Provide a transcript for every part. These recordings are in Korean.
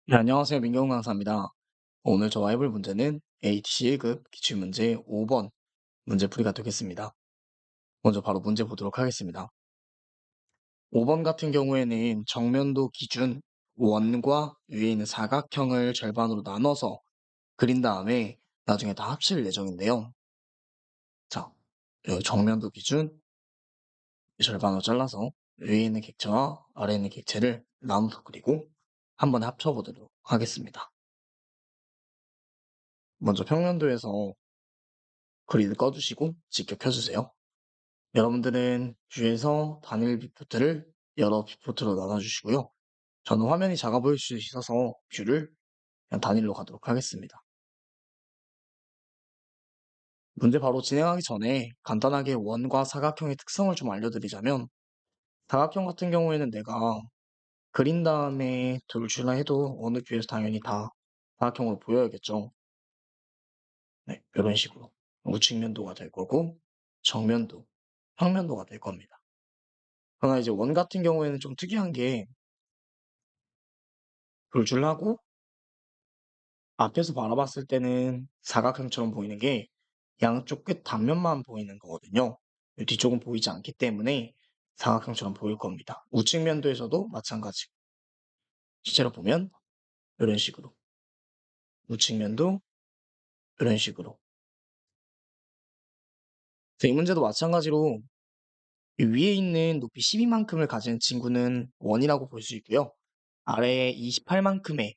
네, 안녕하세요. 민경 강사입니다. 오늘 저와 해볼 문제는 ATC 1급 기출문제 5번 문제풀이가 되겠습니다. 먼저 바로 문제 보도록 하겠습니다. 5번 같은 경우에는 정면도 기준 원과 위에 있는 사각형을 절반으로 나눠서 그린 다음에 나중에 다 합칠 예정인데요. 자, 여기 정면도 기준 절반으로 잘라서 위에 있는 객체와 아래에 있는 객체를 나눠서 그리고 한번 합쳐보도록 하겠습니다. 먼저 평면도에서 그리드 꺼주시고 직접 켜주세요. 여러분들은 뷰에서 단일 뷰포트를 여러 뷰포트로 나눠주시고요. 저는 화면이 작아 보일 수 있어서 뷰를 그냥 단일로 가도록 하겠습니다. 문제 바로 진행하기 전에 간단하게 원과 사각형의 특성을 좀 알려드리자면 사각형 같은 경우에는 내가 그린 다음에 돌출라 해도 어느 뷰에서 당연히 다 사각형으로 보여야겠죠. 네, 이런 식으로 우측면도가 될 거고 정면도, 평면도가 될 겁니다. 그러나 이제 원 같은 경우에는 좀 특이한 게 돌출하고 앞에서 바라봤을 때는 사각형처럼 보이는 게 양쪽 끝 단면만 보이는 거거든요. 뒤쪽은 보이지 않기 때문에 사각형처럼 보일 겁니다. 우측면도에서도 마찬가지. 실제로 보면 이런 식으로 우측면도 이런 식으로. 그래서 이 문제도 마찬가지로 이 위에 있는 높이 12만큼을 가진 친구는 원이라고 볼 수 있고요. 아래에 28만큼의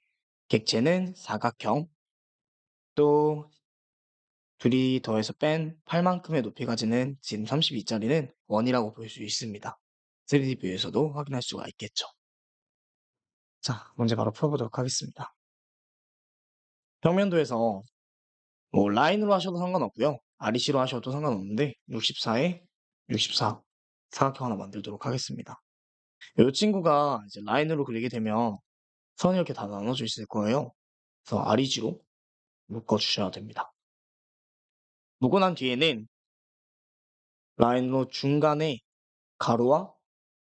객체는 사각형, 또 둘이 더해서 뺀 8만큼의 높이 가지는 지름 32짜리는 원이라고 볼 수 있습니다. 3D 뷰에서도 확인할 수가 있겠죠. 자, 문제 바로 풀어보도록 하겠습니다. 평면도에서 뭐 라인으로 하셔도 상관없고요. REC로 하셔도 상관없는데 64에 64 사각형 하나 만들도록 하겠습니다. 이 친구가 이제 라인으로 그리게 되면 선이 이렇게 다 나눠져 있을 거예요. 그래서 REG로 묶어주셔야 됩니다. 묶고 난 뒤에는 라인으로 중간에 가로와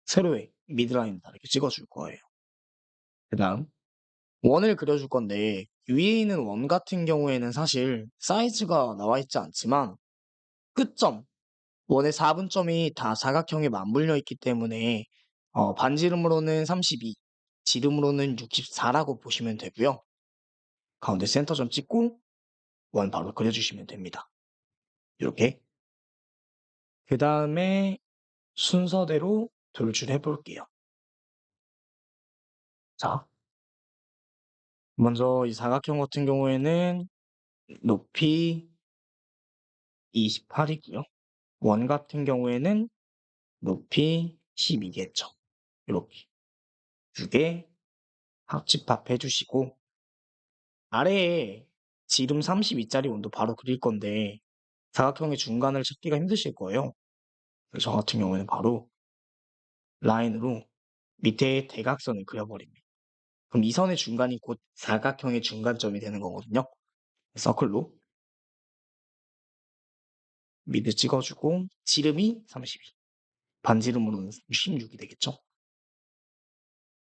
세로의 미드라인을 다르게 찍어줄 거예요. 그 다음 원을 그려줄 건데 위에 있는 원 같은 경우에는 사실 사이즈가 나와 있지 않지만 끝점, 원의 4분점이 다 사각형에 맞물려 있기 때문에 반지름으로는 32, 지름으로는 64라고 보시면 되고요. 가운데 센터점 찍고 원 바로 그려주시면 됩니다. 이렇게. 그 다음에 순서대로 돌출해 볼게요. 자, 먼저 이 사각형 같은 경우에는 높이 28이고요. 원 같은 경우에는 높이 12겠죠. 이렇게 두 개 합집합 해주시고 아래에 지름 32짜리 원도 바로 그릴 건데 사각형의 중간을 찾기가 힘드실 거예요. 그래서 저 같은 경우에는 바로 라인으로 밑에 대각선을 그려버립니다. 그럼 이 선의 중간이 곧 사각형의 중간점이 되는 거거든요. 서클로 미드 찍어주고 지름이 32, 반지름으로는 16이 되겠죠.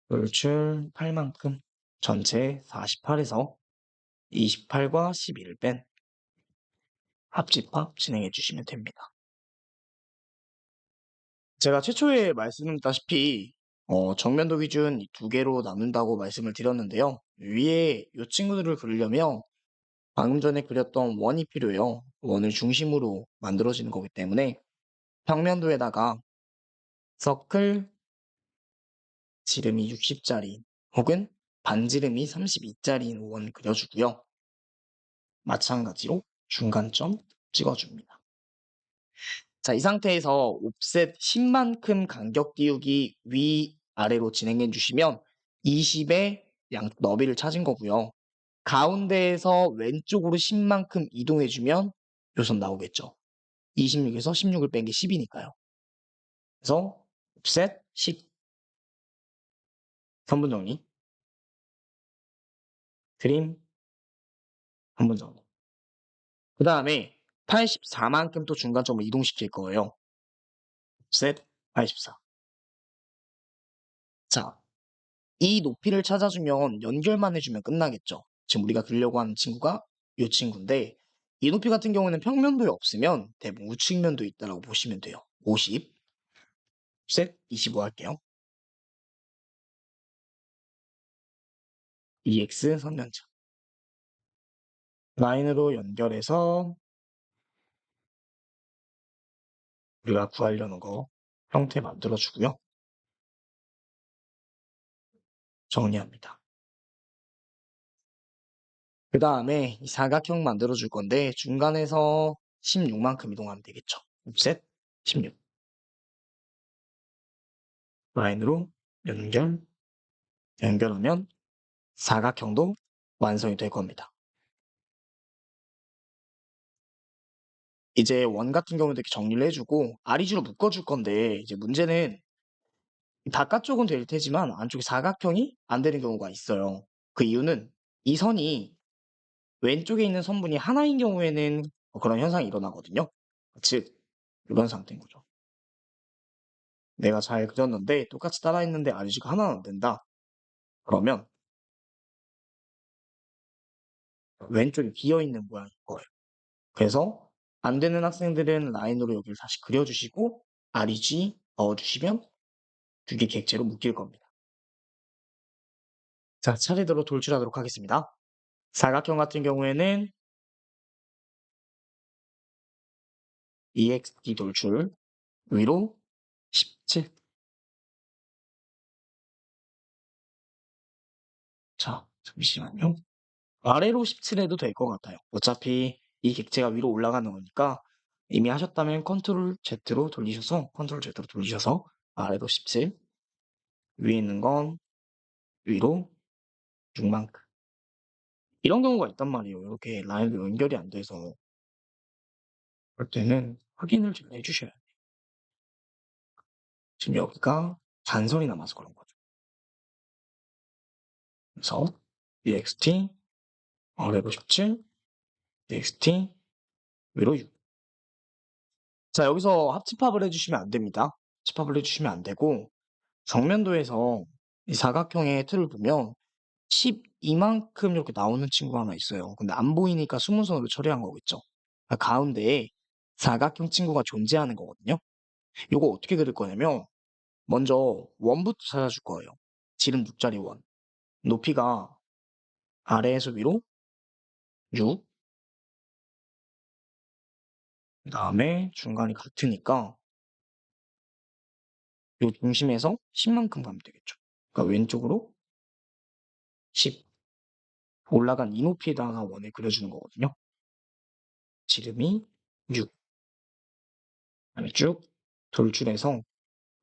돌출 8만큼 전체 48에서 28과 12를 뺀 합집합 진행해 주시면 됩니다. 제가 최초에 말씀드렸다시피 정면도 기준 두 개로 나눈다고 말씀을 드렸는데요. 위에 이 친구들을 그리려면 방금 전에 그렸던 원이 필요해요. 원을 중심으로 만들어지는 거기 때문에 평면도에다가 서클 지름이 60짜리 혹은 반지름이 32짜리인 원 그려주고요. 마찬가지로 중간점 찍어줍니다. 자, 이 상태에서 옵셋 10만큼 간격 띄우기 위아래로 진행해 주시면 20의 양 너비를 찾은 거고요. 가운데에서 왼쪽으로 10만큼 이동해 주면 요선 나오겠죠. 26에서 16을 뺀 게 10이니까요. 그래서 옵셋 10 선분 정리 트림 선분 정리 그 다음에 84만큼 또 중간점을 이동시킬 거예요. 옵셋 84. 자, 이 높이를 찾아주면 연결만 해주면 끝나겠죠. 지금 우리가 그리려고 하는 친구가 이 친구인데 이 높이 같은 경우는 평면도에 없으면 대부분 우측면도에 있다라고 보시면 돼요. 50, 셋, 25 할게요. EX 선면점. 라인으로 연결해서 우리가 구하려는 거 형태 만들어주고요. 정리합니다. 그 다음에 이 사각형 만들어줄 건데 중간에서 16만큼 이동하면 되겠죠. 옵셋 16. 라인으로 연결하면 사각형도 완성이 될 겁니다. 이제 원 같은 경우는 이렇게 정리를 해주고 아리지로 묶어줄 건데 이제 문제는 바깥쪽은 될 테지만 안쪽에 사각형이 안 되는 경우가 있어요. 그 이유는 이 선이 왼쪽에 있는 선분이 하나인 경우에는 그런 현상이 일어나거든요. 즉 이런 상태인 거죠. 내가 잘 그렸는데 똑같이 따라했는데 아리지가 하나는 안 된다. 그러면 왼쪽이 비어있는 모양인 거예요. 그래서 안 되는 학생들은 라인으로 여기를 다시 그려주시고 REG 넣어주시면 두 개 객체로 묶일 겁니다. 자, 차례대로 돌출하도록 하겠습니다. 사각형 같은 경우에는 EXD 돌출 위로 17. 자, 잠시만요. 아래로 17 해도 될 것 같아요. 어차피 이 객체가 위로 올라가는 거니까 이미 하셨다면 컨트롤 Z로 돌리셔서 아래로 17, 위에 있는 건 위로 6만큼. 이런 경우가 있단 말이에요. 이렇게 라인도 연결이 안 돼서 그럴 때는 확인을 좀 해주셔야 돼요. 지금 여기가 잔선이 남아서 그런 거죠. 그래서 EXT 아래로 17, EXT 위로 6. 자, 여기서 합집합을 해주시면 안 됩니다. 합집합을 해주시면 안 되고 정면도에서 이 사각형의 틀을 보면 12만큼 이렇게 나오는 친구가 하나 있어요. 근데 안 보이니까 수문선으로 처리한 거겠죠. 그러니까 가운데에 사각형 친구가 존재하는 거거든요. 이거 어떻게 그릴 거냐면 먼저 원부터 찾아줄 거예요. 지름 6짜리 원. 높이가 아래에서 위로 6. 그 다음에 중간이 같으니까 요 중심에서 10만큼 가면 되겠죠. 그러니까 왼쪽으로 10. 올라간 이 높이에다가 원을 그려주는 거거든요. 지름이 6. 그다음에 쭉 돌출해서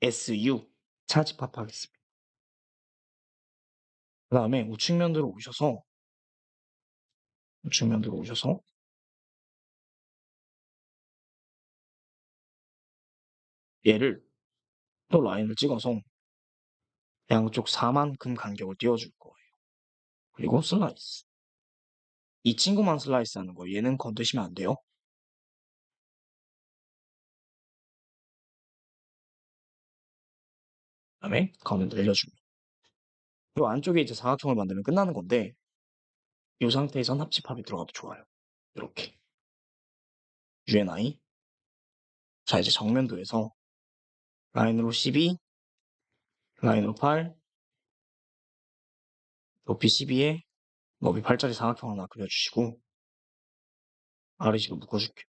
SU 차집합하겠습니다. 그 다음에 우측면으로 오셔서 얘를 또 라인을 찍어서 양쪽 4만큼 간격을 띄워줄 거예요. 그리고 슬라이스. 이 친구만 슬라이스 하는 거예요. 얘는 건드시면 안 돼요. 그다음에 가운데 내려줍니다. 이 안쪽에 이제 사각형을 만들면 끝나는 건데 이 상태에선 합집합이 들어가도 좋아요. 이렇게 UNI. 자, 이제 정면도에서 라인으로 12, 라인으로 8, 높이 12에 높이 8짜리 사각형 하나 그려주시고 RG로 묶어줄게요.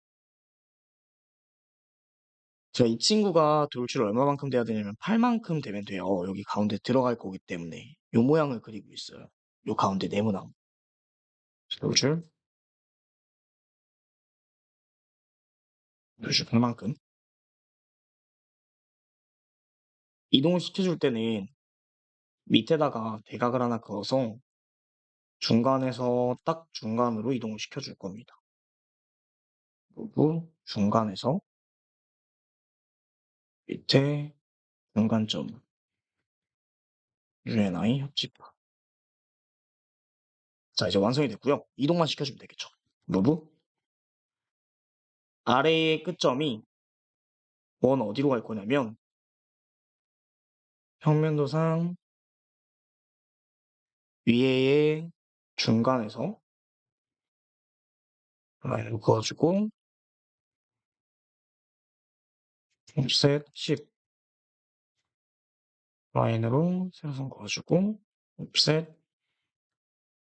제가 이 친구가 돌출 얼마만큼 돼야 되냐면 8만큼 되면 돼요. 여기 가운데 들어갈 거기 때문에 요 모양을 그리고 있어요. 요 가운데 네모난 돌출 8만큼 이동을 시켜줄 때는 밑에다가 대각을 하나 그어서 중간에서 딱 중간으로 이동을 시켜줄 겁니다. 그리고 중간에서 밑에 중간점 UNI 협집합. 자, 이제 완성이 됐고요. 이동만 시켜주면 되겠죠. 무브 아래의 끝점이 원 어디로 갈 거냐면 평면도상 위에의 중간에서 라인을 그어주고 옵셋 10 라인으로 세로선 그어주고 옵셋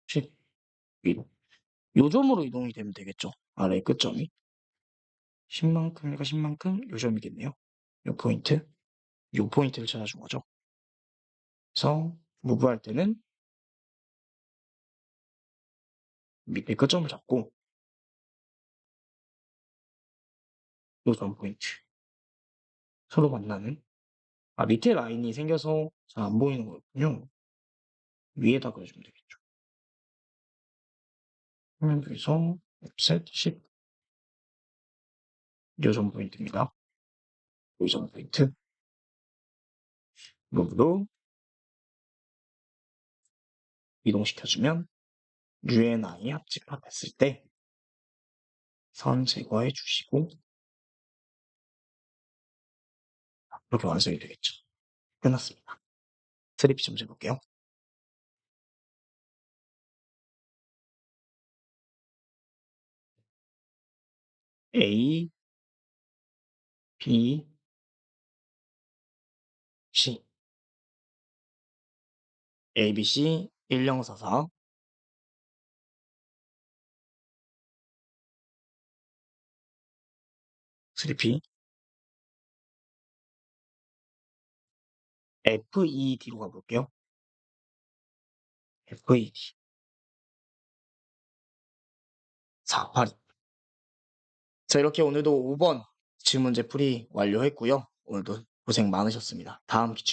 10 위로 요점으로 이동이 되면 되겠죠. 아래 끝점이 10만큼, 얘가 10만큼 요점이겠네요. 요 포인트, 요 포인트를 찾아준 거죠. 그래서 무브할 때는 밑에 끝점을 잡고 요점 포인트 서로 만나는 밑에 라인이 생겨서 잘 안 보이는 거였군요. 위에다 그려주면 되겠죠. 화면에서 옵셋 10 요점 포인트입니다. 요점 포인트 무브로 이동시켜주면 UNI 합집합했을 때 선 제거해 주시고 이렇게 완성이 되겠죠. 끝났습니다. 3P 좀 재볼게요. A, B, C, ABC 1044 3P FED로 가볼게요. FED 482. 자, 이렇게 오늘도 5번 질문제 풀이 완료했고요. 오늘도 고생 많으셨습니다. 다음 기출